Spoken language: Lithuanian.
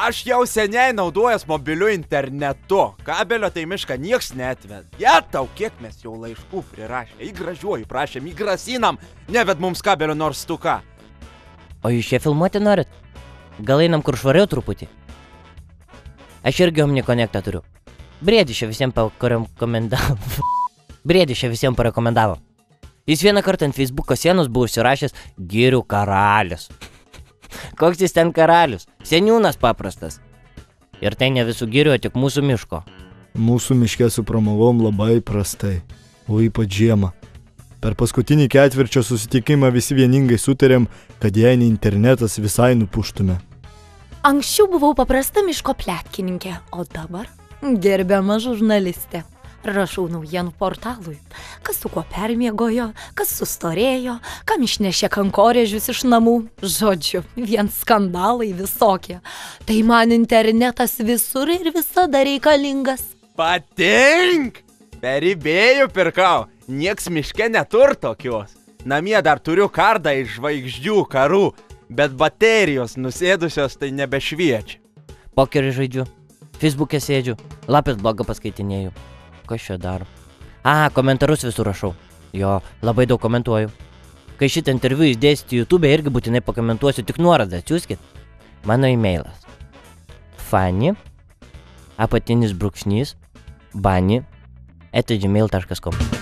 Aš jau seniai naudojas mobiliu internetu. Kabelio tai mišką nieks neatved. Tau, kiek mes jau laiškų prirašė. Į gražiuoju prašėm, į grasinam. Neved mums kabelio nors tu ką. O jūs čia filmuoti norit? Gal einam kur švariau truputį? Aš irgi OmniConnectą turiu. Briedis čia visiems parekomendavo. Jis vieną kartą ant Facebooko sienos buvo užsirašęs Girių karalius. Koks jis ten karalius? Seniūnas paprastas. Ir tai ne visų girių, tik mūsų miško. Mūsų miške su pramogom labai prastai, o ypač žiemą. Per paskutinį ketvirčio susitikimą visi vieningai sutarėm, kad jei ne internetas visai nupuštume. Anksčiau buvau paprasta miško pletkininkė, o dabar gerbiama žurnalistė. Rašau naujienų portalui, kas su kuo permiegojo, kas sustorėjo, kam išnešė kankorėžius iš namų. Žodžiu, vien skandalai visokie. Tai man internetas visur ir visada reikalingas. Patink! Per eBay'ų pirkau. Nieks miške netur tokios. Namie dar turiu kardą iš žvaigždžių karų, bet baterijos nusėdusios tai nebešviečia. Pokerį žaidžiu, Facebook'e sėdžiu, lapės blogą paskaitinėju. Kas čia daro? Komentarus visur rašau. Jo, labai daug komentuoju. Kai šitą interviu įdėsite YouTube, irgi būtinai pakomentuosiu, tik nuorodą atsiųskit. Mano e-mailas Fanny_Bani@gmail.com